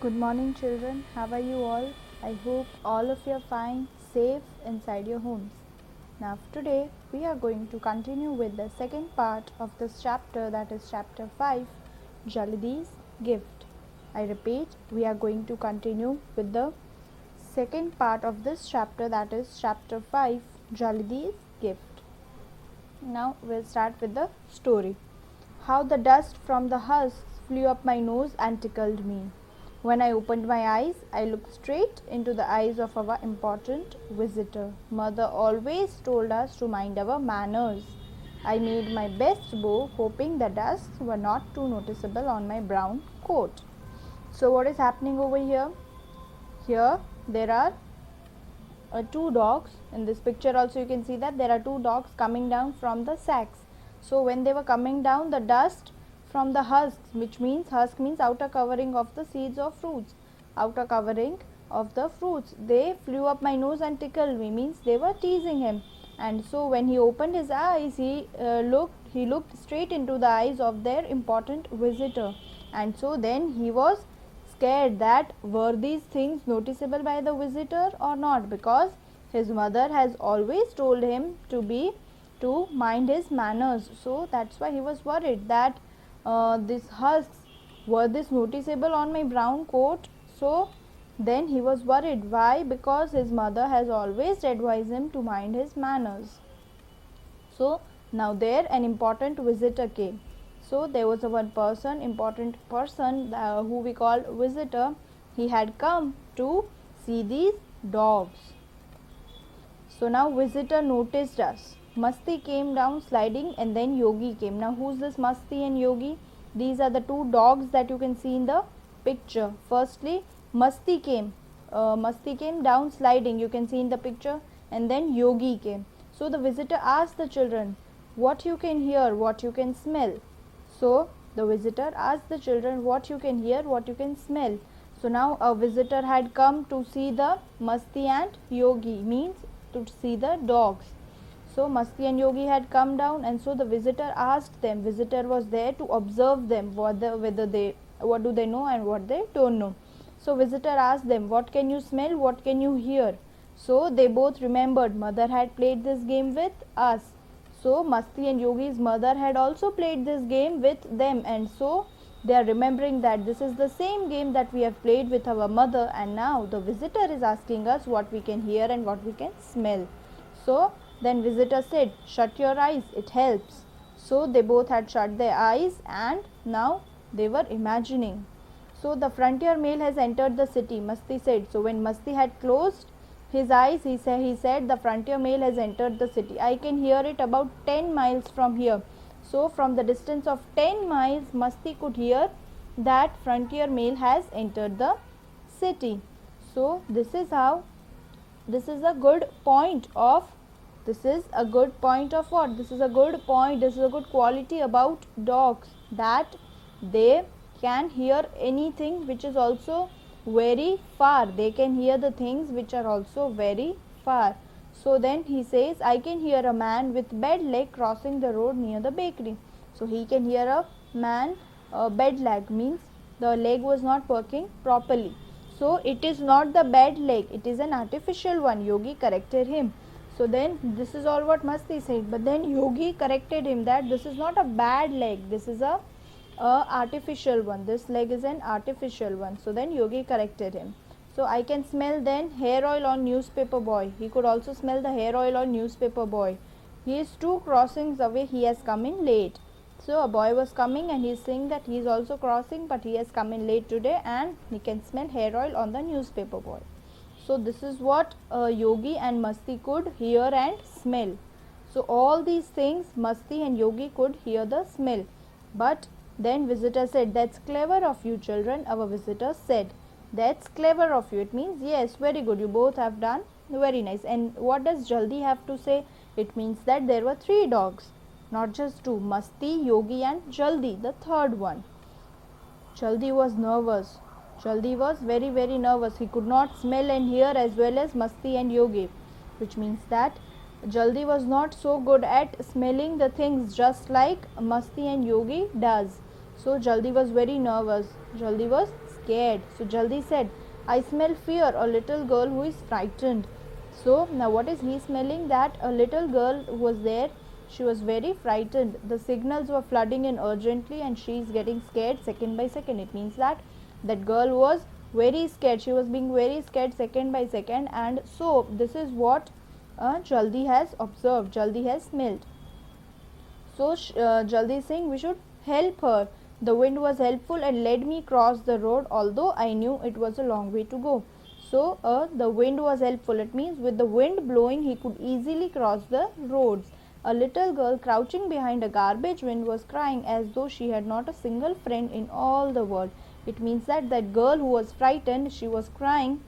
Good morning, children. How are you all? I hope all of you are fine, safe inside your homes. Now, today we are going to continue with the second part of this chapter, that is chapter 5, Jaldi's gift. I repeat, we are going to continue with the second part of this chapter, that is chapter 5, Jaldi's gift. Now, we'll start with the story. How the dust from the husks flew up my nose and tickled me. When I opened my eyes, I looked straight into the eyes of our important visitor. Mother always told us to mind our manners. I made my best bow, hoping the dusts were not too noticeable on my brown coat. So what is happening over here? Here there are two dogs. In this picture also you can see that there are two dogs coming down from the sacks. So when they were coming down, the dust from the husks, which means husk means outer covering of the seeds of fruits, outer covering of the fruits, they flew up my nose and tickled me, means they were teasing him. And so when he opened his eyes, he looked straight into the eyes of their important visitor, and so then he was scared that were these things noticeable by the visitor or not, because his mother has always told him to mind his manners. So that's why he was worried that these husks, were this noticeable on my brown coat? So then he was worried. Why? Because his mother has always advised him to mind his manners. So now there an important visitor came. So there was a one person, important person who we call visitor. He had come to see these dogs. So now visitor noticed us. Masti came down sliding, and then Yogi came. Now who's this Masti and Yogi? These are the two dogs that you can see in the picture. Firstly, Masti came down sliding, you can see in the picture, and then Yogi came. So the visitor asked the children, what you can hear, what you can smell. So the visitor asked the children what you can hear, what you can smell. So now a visitor had come to see the Masti and Yogi, means to see the dogs. So Masti and Yogi had come down, and so the visitor asked them. Visitor was there to observe them, what do they know and what they don't know. So visitor asked them, what can you smell, what can you hear? So they both remembered mother had played this game with us. So Masti and Yogi's mother had also played this game with them, and so they are remembering that this is the same game that we have played with our mother, and now the visitor is asking us what we can hear and what we can smell. So then visitor said, shut your eyes, it helps. So they both had shut their eyes, and now they were imagining. So the frontier mail has entered the city, Masti said. So when Masti had closed his eyes, he said the frontier mail has entered the city. I can hear it about 10 miles from here. So from the distance of 10 miles, Masti could hear that frontier mail has entered the city. So this is how, this is a good point of, this is a good point of what? This is a good point, this is a good quality about dogs, that they can hear anything which is also very far. They can hear the things which are also very far. So then he says, I can hear a man with bed leg crossing the road near the bakery. So he can hear a man, bed leg means the leg was not working properly. So it is not the bed leg, it is an artificial one. Yogi corrected him. So then this is all what Masti said, but then Yogi corrected him that this is not a bad leg, this is a artificial one, this leg is an artificial one. So then Yogi corrected him. So I can smell then hair oil on newspaper boy. He could also smell the hair oil on newspaper boy. He is 2 crossings away, he has come in late. So a boy was coming and he is saying that he is also crossing, but he has come in late today, and he can smell hair oil on the newspaper boy. So this is what Yogi and Masti could hear and smell. So all these things Masti and Yogi could hear the smell. But then visitor said, that's clever of you children. Our visitor said, that's clever of you. It means yes, very good, you both have done very nice. And what does Jaldi have to say? It means that there were 3 dogs, not just 2, Masti, Yogi and Jaldi, the third one. Jaldi was nervous. Jaldi was very nervous. He could not smell and hear as well as Masti and Yogi, which means that Jaldi was not so good at smelling the things just like Masti and Yogi does. So Jaldi was very nervous. Jaldi was scared. So Jaldi said, I smell fear, a little girl who is frightened. So now what is he smelling? That a little girl was there. She was very frightened. The signals were flooding in urgently and she is getting scared second by second. It means that that girl was very scared. She was being very scared second by second, and so this is what Jaldi has observed. Jaldi has smelled. So Jaldi is saying we should help her. The wind was helpful and led me cross the road, although I knew it was a long way to go. So the wind was helpful. It means with the wind blowing, he could easily cross the roads. A little girl crouching behind a garbage bin was crying as though she had not a single friend in all the world. It means that that girl who was frightened, she was crying.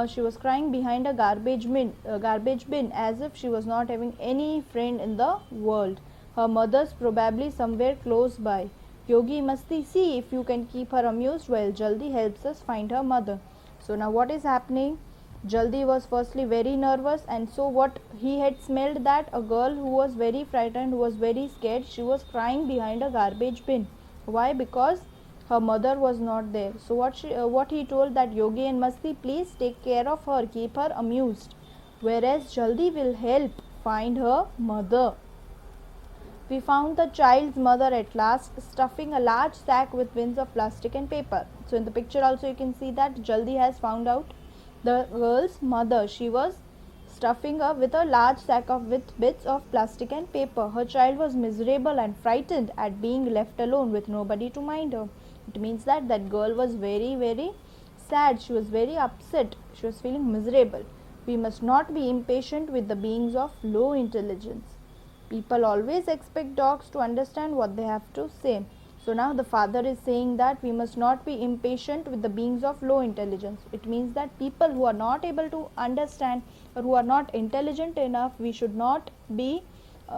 She was crying behind a garbage bin as if she was not having any friend in the world. Her mother's probably somewhere close by. Yogi Masti, see if you can keep her amused while Jaldi helps us find her mother. So now what is happening? Jaldi was firstly very nervous, and so what he had smelled, that a girl who was very frightened, who was very scared, she was crying behind a garbage bin. Why? Because her mother was not there. So what he told, that Yogi and Masti, please take care of her, keep her amused. Whereas Jaldi will help find her mother. We found the child's mother at last, stuffing a large sack with bins of plastic and paper. So in the picture also you can see that Jaldi has found out the girl's mother. She was stuffing her with a large sack with bits of plastic and paper. Her child was miserable and frightened at being left alone with nobody to mind her. It means that that girl was very, very sad. She was very upset. She was feeling miserable. We must not be impatient with the beings of low intelligence. People always expect dogs to understand what they have to say. So now the father is saying that we must not be impatient with the beings of low intelligence. It means that people who are not able to understand or who are not intelligent enough, we should not be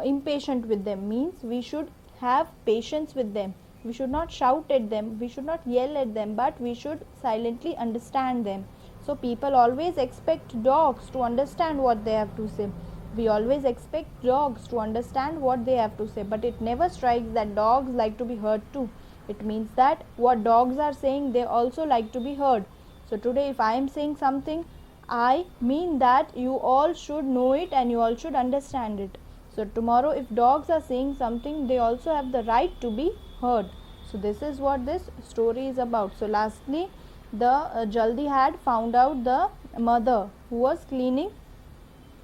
impatient with them. Means we should have patience with them. We should not shout at them. We should not yell at them, but we should silently understand them. So people always expect dogs to understand what they have to say. We always expect dogs to understand what they have to say, but it never strikes that dogs like to be heard too. It means that what dogs are saying, they also like to be heard. So today if I am saying something, I mean that you all should know it and you all should understand it. So tomorrow if dogs are saying something, they also have the right to be heard. So this is what this story is about. So lastly, the Jaldi had found out the mother who was cleaning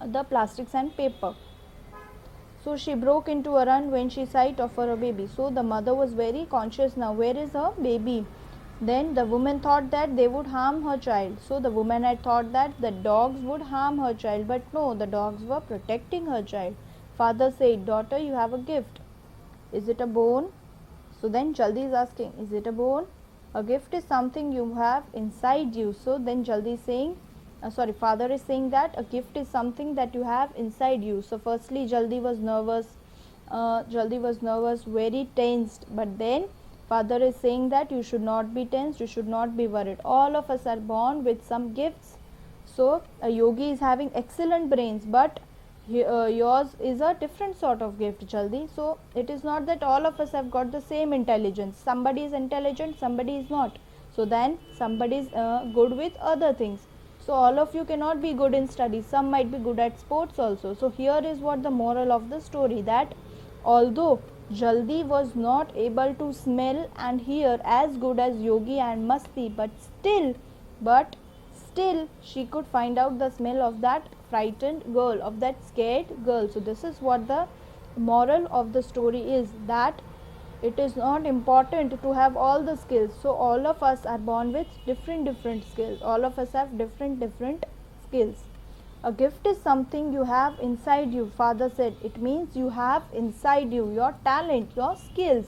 the plastics and paper. So she broke into a run when she sight of her baby. So the mother was very conscious now. Where is her baby? Then the woman thought that they would harm her child. So the woman had thought that the dogs would harm her child, but no, the dogs were protecting her child. Father said, daughter, you have a gift. Is it a bone? So then Jaldi is asking, is it a bone? A gift is something you have inside you. So then Jaldi is saying, father is saying that a gift is something that you have inside you. So firstly Jaldi was nervous, very tensed, but then father is saying that you should not be tensed, you should not be worried. All of us are born with some gifts. So a yogi is having excellent brains, but yours is a different sort of gift, Jaldi. So it is not that all of us have got the same intelligence. Somebody is intelligent, somebody is not. So then somebody is good with other things. So all of you cannot be good in studies. Some might be good at sports also. So here is what the moral of the story, that although Jaldi was not able to smell and hear as good as Yogi and Masti, but still she could find out the smell of that frightened girl, of that scared girl. So this is what the moral of the story is, that it is not important to have all the skills. So all of us are born with different skills. All of us have different skills. A gift is something you have inside you, father said. It means you have inside you your talent, your skills.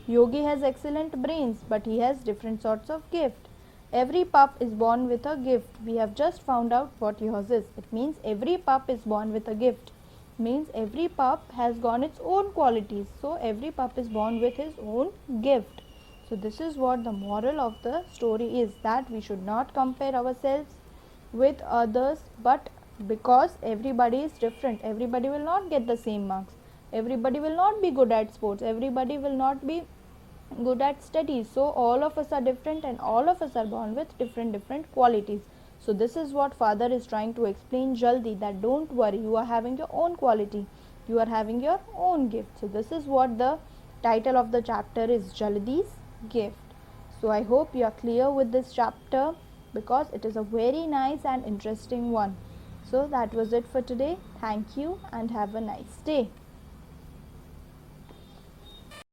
Yogi has excellent brains, but he has different sorts of gift. Every pup is born with a gift. We have just found out what yours is. It means every pup is born with a gift. Means every pup has got its own qualities. So every pup is born with his own gift. So this is what the moral of the story is, that we should not compare ourselves with others, but because everybody is different, everybody will not get the same marks, everybody will not be good at sports, everybody will not be good at studies. So all of us are different and all of us are born with different qualities. So this is what father is trying to explain Jaldi, that don't worry, you are having your own quality, you are having your own gift. So this is what the title of the chapter is, Jaldi's gift. So I hope you are clear with this chapter, because it is a very nice and interesting one. So that was it for today. Thank you and have a nice day.